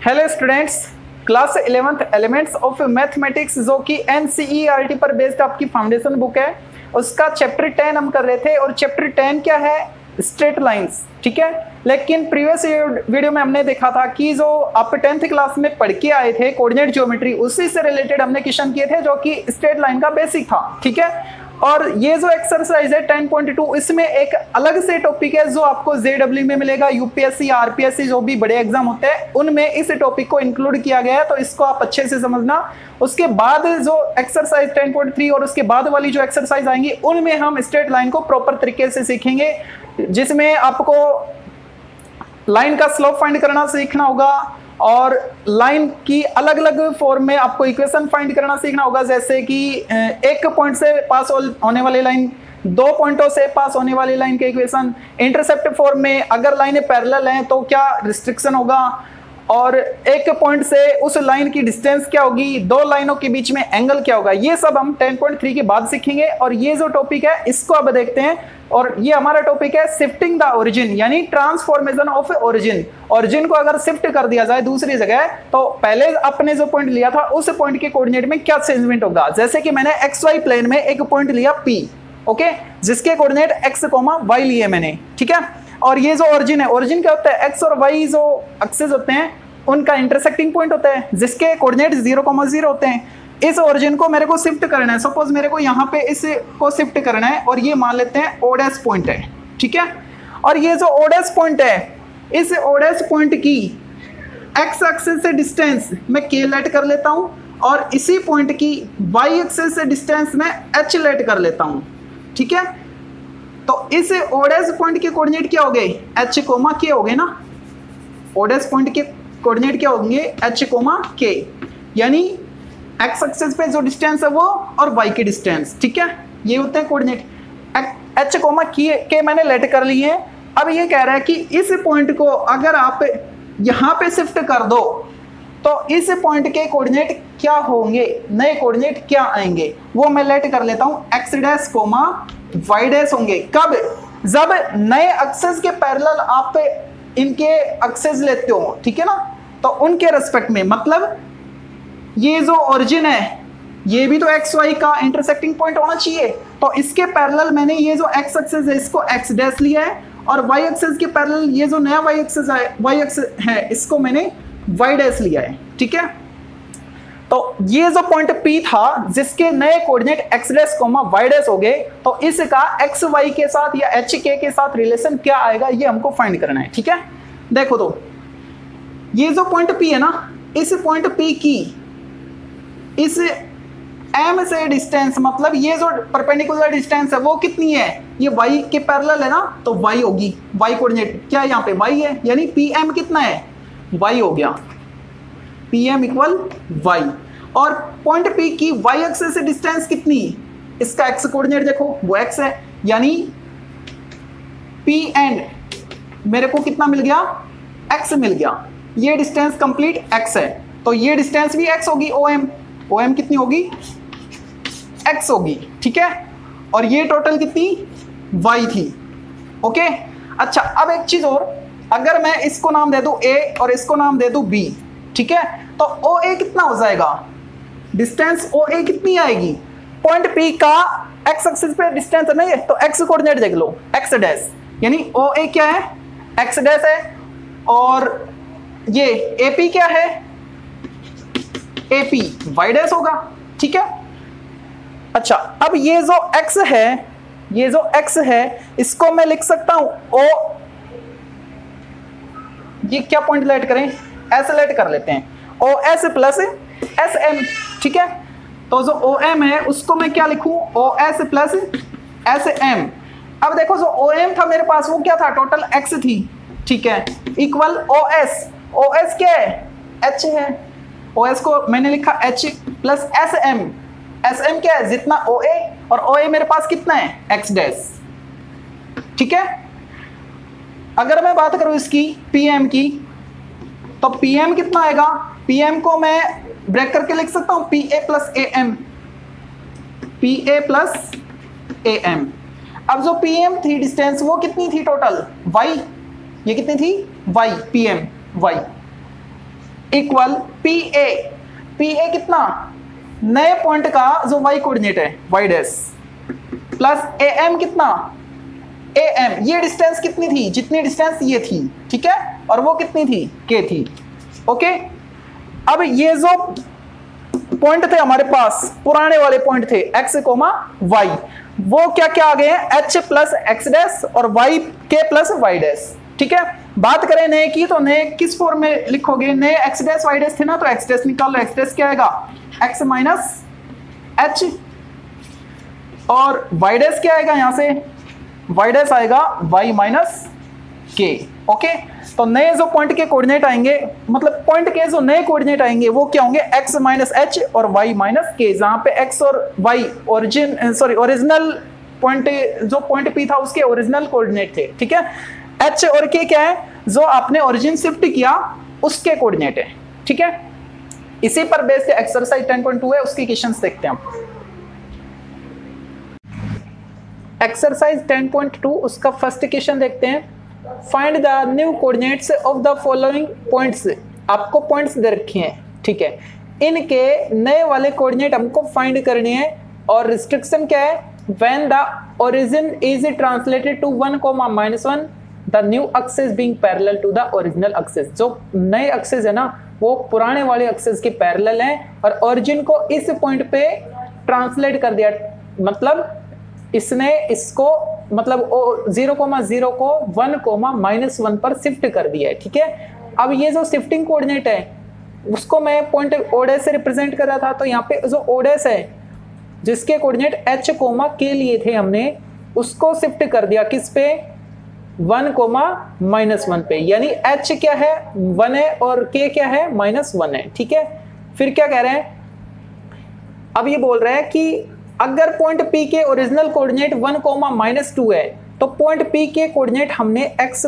Hello students, class 11th elements of mathematics जो कि NCERT पर बेस्ड आपकी फाउंडेशन बुक है, उसका चैप्टर 10 हम कर रहे थे। और चैप्टर 10 क्या है? Straight lines. ठीक है, लेकिन प्रीवियस वीडियो में हमने देखा था कि जो आप 10th क्लास में पढ़ के आए थे कोऑर्डिनेट ज्योमेट्री, उसी से रिलेटेड हमने क्वेश्चन किए थे जो कि स्ट्रेट लाइन का बेसिक था। ठीक है, और ये जो एक्सरसाइज है 10.2, इसमें एक अलग से टॉपिक है जो आपको JEE में मिलेगा, यूपीएससी या आरपीएससी जो भी बड़े एग्जाम होते हैं उनमें इस टॉपिक को इंक्लूड किया गया है, तो इसको आप अच्छे से समझना। उसके बाद जो एक्सरसाइज 10.3 और उसके बाद वाली जो एक्सरसाइज आएंगी उनमें हम स्ट्रेट लाइन को प्रॉपर तरीके से सीखेंगे, जिसमें आपको लाइन का स्लोप फाइंड करना सीखना होगा और लाइन की अलग अलग फॉर्म में आपको इक्वेशन फाइंड करना सीखना होगा। जैसे कि एक पॉइंट से पास होने वाली लाइन, 2 पॉइंटों से पास होने वाली लाइन के इक्वेशन, इंटरसेप्ट फॉर्म में अगर लाइनें पैरेलल हैं तो क्या रिस्ट्रिक्शन होगा, और एक पॉइंट से उस लाइन की डिस्टेंस क्या होगी, 2 लाइनों के बीच में एंगल क्या होगा, ये सब हम 10.3 के बाद सीखेंगे। और ये जो टॉपिक है इसको अब देखते हैं, और ये हमारा टॉपिक है शिफ्टिंग द ओरिजिन, यानी ट्रांसफॉर्मेशन ऑफ ओरिजिन। ओरिजिन को अगर शिफ्ट कर दिया जाए दूसरी जगह तो पहले आपने जो पॉइंट लिया था उस पॉइंट के कोऑर्डिनेट में क्या चेंजमेंट होगा। जैसे कि मैंने XY प्लेन में एक पॉइंट लिया P, ओके, जिसके कोऑर्डिनेट x, y लिए मैंने। ठीक है, और ये जो ओरिजिन है, ओरिजिन क्या होता है? x और y जो एक्सिस होते हैं उनका इंटरसेक्टिंग पॉइंट होता है जिसके कोऑर्डिनेट 0,0 होते हैं। इस ओरिजिन को मेरे को शिफ्ट करना है, सपोज मेरे को यहाँ पे इसको शिफ्ट करना है और ये मान लेते हैं O' पॉइंट है। ठीक है, और ये जो O' पॉइंट है, इस O' पॉइंट की x एक्सिस से डिस्टेंस मैं k लेट कर लेता हूँ और इसी पॉइंट की y एक्सिस से डिस्टेंस मैं h लेट कर लेता हूँ। ठीक है, तो इस O' पॉइंट के कोऑर्डिनेट क्या हो गए? h, k हो गए ना। O' पॉइंट के कोऑर्डिनेट क्या होंगे? h, k, यानी x एक्सिस पे जो डिस्टेंस है वो और y की डिस्टेंस। ठीक है, ये होते हैं कोऑर्डिनेट। h, k मैंने लेट कर लिए। अब ये कह रहा है कि इस पॉइंट को अगर आप यहाँ पे शिफ्ट कर दो तो इस पॉइंट के कोऑर्डिनेट क्या होंगे, नए कोऑर्डिनेट क्या आएंगे, वो मैं लेट कर लेता हूँ x', y' होंगे। कब? जब नए एक्सिस के पैरेलल आप इनके एक्सिस लेते हो। ठीक है ना, तो उनके रेस्पेक्ट में, मतलब ये जो ओरिजिन है ये भी तो XY का इंटरसेक्टिंग पॉइंट होना चाहिए, तो इसके पैरेलल मैंने ये जो x एक्सिस है इसको x' लिया है और y एक्सिस के पैरेलल ये जो नया y एक्सिस है इसको मैंने y' लिया है। ठीक है, तो ये जो पॉइंट P था जिसके नए कोऑर्डिनेट x', y' हो गए, तो इसका XY के साथ या HK के साथ रिलेशन क्या आएगा ये हमको फाइंड करना है। ठीक है, देखो तो ये जो पॉइंट P है ना, इस पॉइंट P की इस M से डिस्टेंस, मतलब ये जो परपेंडिकुलर डिस्टेंस है वो कितनी है? ये y के पैरेलल है ना, तो y होगी। y कोऑर्डिनेट क्या है? यहाँ पे y है, यानी PM कितना है? y हो गया, PM इक्वल y। और पॉइंट P की y एक्सिस से डिस्टेंस कितनी? इसका x कोऑर्डिनेट देखो, वो x है, यानी P एंड मेरे को कितना मिल गया? x मिल गया। ये डिस्टेंस कंप्लीट x है, तो ये डिस्टेंस भी x होगी। OM कितनी होगी? x होगी। ठीक है, और ये टोटल कितनी? y थी। ओके, अच्छा, अब एक चीज और, अगर मैं इसको नाम दे दूं a और इसको नाम दे दूं b, ठीक है, तो OA कितना हो जाएगा? डिस्टेंस OA कितनी आएगी? पॉइंट P का x एक्सिस पे डिस्टेंस है ना ये, तो x कोऑर्डिनेट देख लो, x', यानी OA क्या है? x' है, और ये AP क्या है? AP y' होगा। ठीक है, अच्छा, अब ये जो x है, ये जो x है इसको मैं लिख सकता हूं O, ये क्या पॉइंट लेट करें? S लेट कर लेते हैं, OS प्लस SM। ठीक है, तो जो OM है उसको मैं क्या लिखूं? OS plus SM। अब देखो जो OM था मेरे पास वो क्या था? टोटल x थी। ठीक है, इक्वल OS क्या है? H है, OS को मैंने लिखा H प्लस SM क्या है? जितना OA, और OA मेरे पास कितना है? x'। ठीक है, अगर मैं बात करूं इसकी PM की, तो PM कितना आएगा? PM को मैं ब्रेक करके लिख सकता हूं PA प्लस AM। अब जो PM थी डिस्टेंस वो कितनी थी टोटल? y, ये कितनी थी? y, PM y। Equal P A कितना, नए पॉइंट का जो वाई कोऑर्डिनेट है Y dash, plus A M कितना, ए एम, ये डिस्टेंस कितनी थी, जितनी डिस्टेंस ये थी, ठीक है, और वो कितनी थी, के थी। ओके, अब ये जो पॉइंट थे हमारे पास, पुराने वाले पॉइंट थे एक्स कोमा वाई, वो क्या क्या आ गए हैं, एच प्लस एक्स डैश और वाई के प्लस वाई डैश, ठीक है। बात करें नए की, तो नए किस फॉर्म में लिखोगे, नए एक्स डैश वाई डैश थे ना, तो एक्स डैश निकाल लो, एक्स डैश क्या आएगा, एक्स माइनस एच, और वाई डैश क्या आएगा, यहां से वाई डैश आएगा वाई माइनस के। ओके, तो नए जो पॉइंट के कोऑर्डिनेट आएंगे, मतलब पॉइंट के जो नए कोऑर्डिनेट आएंगे वो क्या होंगे, एक्स माइनस एच और वाई माइनस के, जहां पे एक्स और वाई ओरिजिनल पॉइंट, जो पॉइंट पी था उसके ओरिजिनल कोऑर्डिनेट थे, ठीक है। एच और के क्या है, जो आपने ओरिजिन शिफ्ट किया उसके कोऑर्डिनेट है, ठीक है। इसी पर बेस्ड एक्सरसाइज 10.2 है, उसकी क्वेश्चंस देखते हैं हम। एक्सरसाइज 10.2 उसका फर्स्ट क्वेश्चन देखते हैं। Find the new coordinates of the following points. आपको पॉइंट्स दे रखे हैं, ठीक है, इनके नए वाले कोऑर्डिनेट हमको फाइंड करने हैं, और रिस्ट्रिक्शन क्या है, when the origin is translated to 1, -1 the new axis being parallel to the original axis. जो नए एक्सिस है ना वो पुराने वाले एक्सिस के पैरेलल हैं, और ओरिजिन को इस पॉइंट पे ट्रांसलेट कर दिया, मतलब इसने इसको मतलब 0,0 को 1, -1 पर शिफ्ट कर दिया है, ठीक है। अब ये जो शिफ्टिंग कोऑर्डिनेट है उसको मैं पॉइंट ओडेस से रिप्रेजेंट कर रहा था, तो यहाँ पे जो ओडेस है जिसके कोऑर्डिनेट h, के लिए थे, हमने उसको शिफ्ट कर दिया किस पे, 1, -1 पे, यानी h क्या है 1 है और k क्या है -1 है, ठीक है। फिर क्या कह रहे हैं, अब ये बोल रहे हैं कि अगर पॉइंट P के ओरिजिनल कोऑर्डिनेट 1, -2 है, तो पॉइंट P के कोऑर्डिनेट हमने x,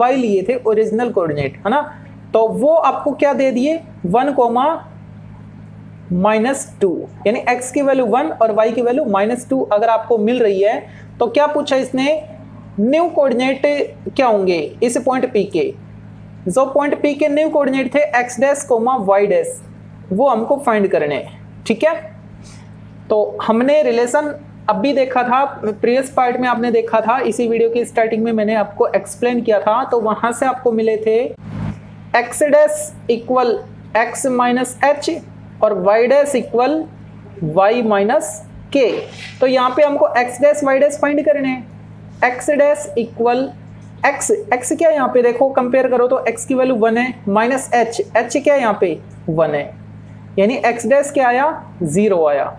y लिए थे ओरिजिनल कोऑर्डिनेट, है ना, तो वो आपको क्या दे दिए 1, -2, यानी x की वैल्यू 1 और y की वैल्यू -2 अगर आपको मिल रही है, तो क्या पूछा इसने, न्यू कोऑर्डिनेट क्या होंगे इस पॉइंट P के, जो पॉइंट P के न्यू कोऑर्डिनेट थे x डैश, y डैश, वो हमको फाइंड करने हैं, ठीक है। तो हमने रिलेशन अभी देखा था, प्रीवियस पार्ट में आपने देखा था, इसी वीडियो की स्टार्टिंग में मैंने आपको एक्सप्लेन किया था, तो वहां से आपको मिले थे x dash equal x minus H और y dash equal y minus के। तो यहाँ पे हमको x dash y dash find करने हैं, x डैश इक्वल x क्या है यहाँ पे, देखो कंपेयर करो तो x की वैल्यू 1 है, माइनस h क्या है यहाँ पे 1 है, यानी x डैश क्या आया 0 आया।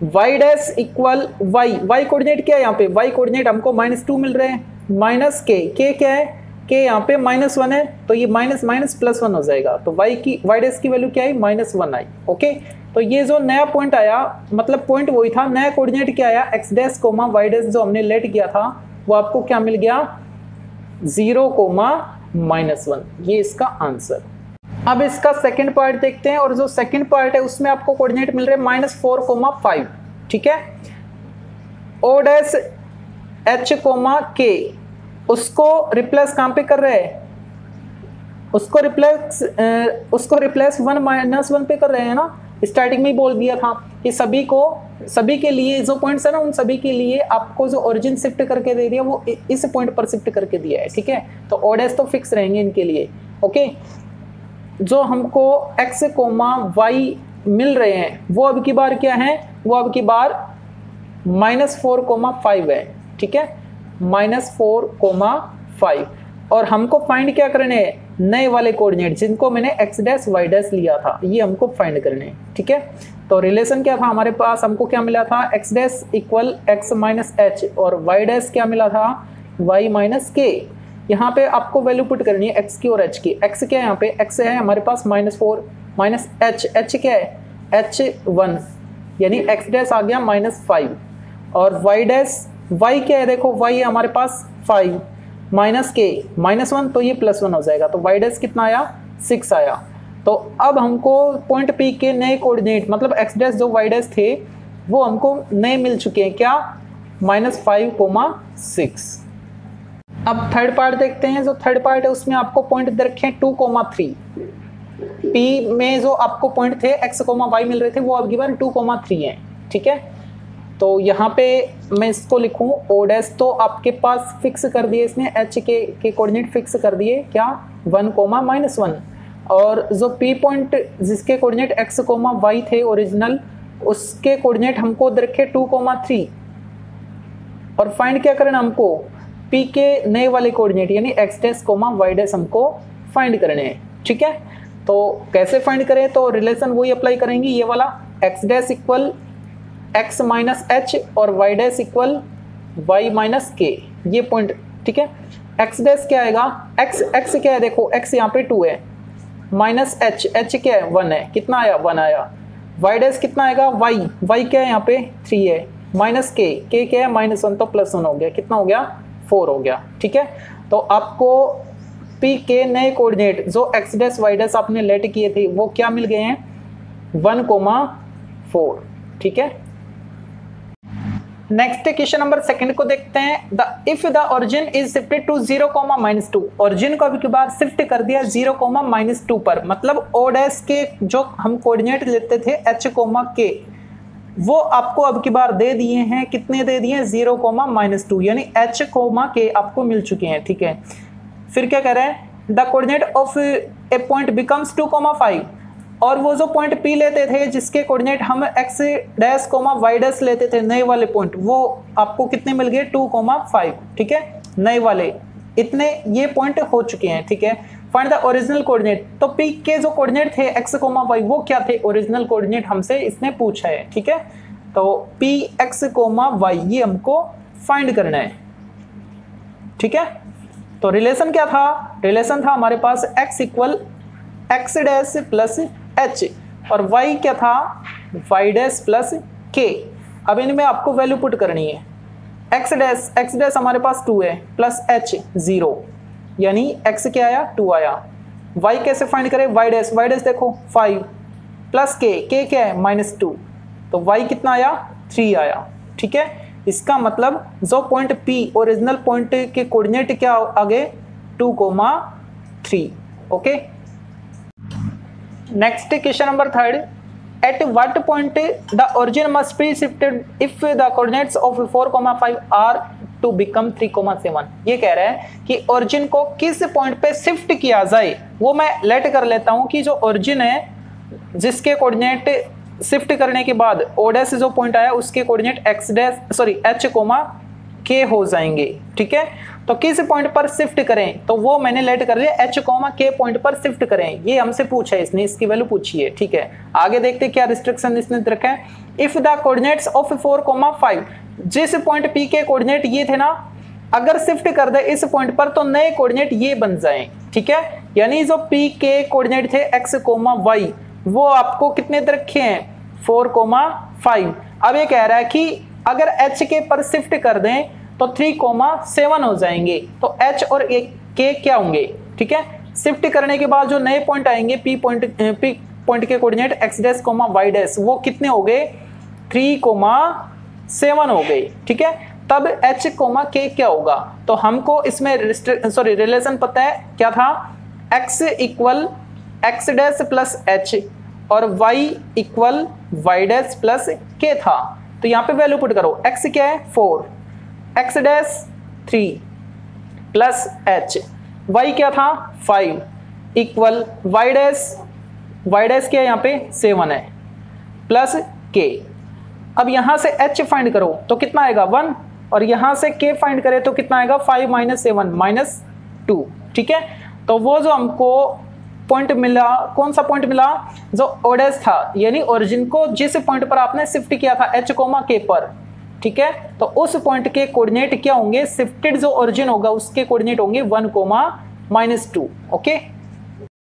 y dash equal y coordinate क्या है यहाँ पे, y कोऑर्डिनेट हमको -2 मिल रहे हैं, माइनस k क्या है, k यहाँ पे -1 है, तो ये माइनस माइनस +1 हो जाएगा, तो y डैश की वैल्यू क्या आई -1 आई। ओके, तो ये जो नया पॉइंट आया, मतलब पॉइंट वही था, नया कोऑर्डिनेट क्या आया x डैश, y डैश जो हमने लेट किया था वो आपको क्या मिल गया 0, -1, ये इसका आंसर। अब इसका सेकंड पार्ट देखते हैं, और जो सेकंड पार्ट है उसमें आपको कोऑर्डिनेट मिल रहे हैं -4, 5, ठीक है। ओ डैश h, k, उसको रिप्लेस कहां पे कर रहे हैं, उसको रिप्लेस 1, -1 पे कर रहे हैं ना, स्टार्टिंग में ही बोल दिया था कि सभी के लिए जो पॉइंट्स है ना, उन सभी के लिए आपको जो ओरिजिन शिफ्ट करके दे दिया वो इस पॉइंट पर शिफ्ट करके दिया है, ठीक है। तो ओ डैश तो फिक्स रहेंगे इनके लिए। ओके, जो हमको x, y मिल रहे हैं वो अब की बार क्या है, वो अब की बार -4, 5 है, ठीक है, -4, 5, और हमको फाइंड क्या करने हैं, नए वाले कोऑर्डिनेट जिनको मैंने x डैश y डैश लिया था, ये हमको फाइंड करने हैं, ठीक है। तो रिलेशन क्या था हमारे पास, हमको क्या मिला था, x dash equal x minus H, और y डैश क्या मिला था y माइनस के। यहाँ पे आपको वैल्यू पुट करनी है x की और h की। x क्या है यहाँ पे, x है हमारे पास -4, माइनस h क्या है h1, यानी x डैश आ गया -5, और y डैश y क्या है, देखो y है हमारे पास 5, माइनस के -1, तो ये +1 हो जाएगा, तो y डैश कितना आया 6 आया। तो अब हमको पॉइंट P के नए कोऑर्डिनेट, मतलब x डैश जो y डैश थे वो हमको नए मिल चुके हैं, क्या -5, 6। अब थर्ड पार्ट देखते हैं, जो थर्ड पार्ट है उसमें आपको पॉइंट दे रखे हैं 2, 3, पी में जो आपको पॉइंट थे एक्स कोमा वाई मिल रहे थे वो अब की बार 2,3 है, ठीक है। तो यहाँ पे मैं इसको लिखूं ओ डैश, तो आपके पास फिक्स कर दिए इसने एच के कोऑर्डिनेट फिक्स कर दिए क्या 1,-1, और जो पी पॉइंट जिसके कोऑर्डिनेट एक्स कोमा वाई थे ओरिजिनल, उसके कोऑर्डिनेट हमको रखे 2,3, और फाइंड क्या करना हमको पी के नए वाले कोऑर्डिनेट यानी X dash comma Y dash हमको फाइंड करने हैं, ठीक है। तो कैसे फाइंड करें, तो रिलेशन वही अप्लाई करेंगे, ये वाला X dash equal X minus H और Y dash equal Y minus K, ये पॉइंट, ठीक है। एक्स डैश क्या आएगा, एक्स क्या है, देखो एक्स यहाँ पे 2 है, माइनस एच क्या है 1 है, कितना आया 1 आया। वाई डैश कितना आएगा वाई क्या है यहाँ पे 3 है, माइनस के क्या है -1, तो +1 हो गया, कितना हो गया 4 हो गया, ठीक है। तो आपको पी के नए कोऑर्डिनेट जो एक्स डैश वाई डैश आपने लेट किए थे वो क्या मिल गए हैं 1,4, ठीक है। नेक्स्ट क्वेश्चन नंबर 2 को देखते हैं। If the origin is shifted to 0,-2, origin को अभी के बाद शिफ्ट कर दिया 0,-2 पर, मतलब ओ डैश के जो हम कोऑर्डिनेट लेते थे h, k, वो आपको अब की बार दे दिए हैं, कितने दे दिए 0,-2, यानी h, k आपको मिल चुके हैं, ठीक है। फिर क्या कह रहे हैं, the coordinate of A point becomes 2,5, और वो जो पॉइंट P लेते थे जिसके कोऑर्डिनेट हम x dash comma y dash लेते थे नए वाले पॉइंट, वो आपको कितने मिल गए 2,5, ठीक है। नए वाले इतने ये पॉइंट हो चुके हैं, ठीक है। फाइंड द ओरिजिनल कोऑर्डिनेट, तो P के जो कोऑर्डिनेट थे x, y वो क्या थे, ओरिजिनल कोऑर्डिनेट हमसे इसने पूछा है, ठीक है। तो P x, y ये हमको फाइंड करना है, ठीक है। तो रिलेशन क्या था, रिलेशन था हमारे पास x equal x dash plus H, और y क्या था y डैश प्लस k। अब इनमें आपको वैल्यू पुट करनी है, x डैश हमारे पास 2 है, प्लस h 0, यानी x क्या आया 2 आया। y कैसे फाइंड करें, y डैश देखो 5, प्लस k क्या है -2, तो y कितना आया 3 आया, ठीक है। इसका मतलब जो पॉइंट P ओरिजिनल पॉइंट के कोऑर्डिनेट क्या आगे 2,3, okay. Next question number 3, at what point the origin must be shifted if the coordinates of 4,5 are to become 3,7। ये कह रहा है कि ओरिजिन को किस पॉइंट पे शिफ्ट किया जाए, वो मैं लेट कर लेता हूं कि जो ओरिजिन है जिसके कोऑर्डिनेट शिफ्ट करने के बाद ओ डैश जो पॉइंट आया उसके कोऑर्डिनेट h, k हो जाएंगे, ठीक है। तो किस पॉइंट पर शिफ्ट करें, तो वो मैंने लेट कर लिया h, k पॉइंट पर शिफ्ट करें, ये हमसे पूछा है इसने, इसकी वैल्यू पूछी है, ठीक है। आगे देखते क्या रिस्ट्रिक्शन इसने रखा है। इफ द कोऑर्डिनेट्स ऑफ 4,5, जिस पॉइंट P के कोऑर्डिनेट ये थे ना, अगर शिफ्ट कर दे इस पॉइंट पर तो नए कोऑर्डिनेट ये बन जाएं, ठीक है। यानी जो P के कोऑर्डिनेट थे x, y वो आपको कितने रखे हैं 4,5। अब ये कह रहा है कि अगर h के पर शिफ्ट कर दें तो 3,7 हो जाएंगे, तो h और k क्या होंगे, ठीक है। शिफ्ट करने के बाद जो नए पॉइंट आएंगे P पॉइंट के coordinate x dash y dash वो कितने हो गए 3,7 हो गए, ठीक है। तब h, k क्या होगा, तो हमको इसमें रिलेशन पता है क्या था, x equal x dash plus h और y equal y dash plus k था। तो यहाँ पे वैल्यू पुट करो, x क्या है 4, x dash 3 plus h, y क्या था 5 इक्वल y डैश क्या है यहाँ पे 7 है प्लस k। अब यहाँ से h फाइंड करो तो कितना आएगा 1, और यहाँ से k फाइंड करें तो कितना आएगा 5 - 7 -2, ठीक है। तो वो जो हमको पॉइंट मिला, कौन सा पॉइंट मिला, जो ओ डैश था, यानी ओरिजिन को जिस पॉइंट पर आपने शिफ्ट किया था h, k पर, ठीक है। तो उस पॉइंट के कोऑर्डिनेट क्या होंगे, शिफ्टेड जो ओरिजिन होगा उसके कोऑर्डिनेट होंगे 1, -2, ओके।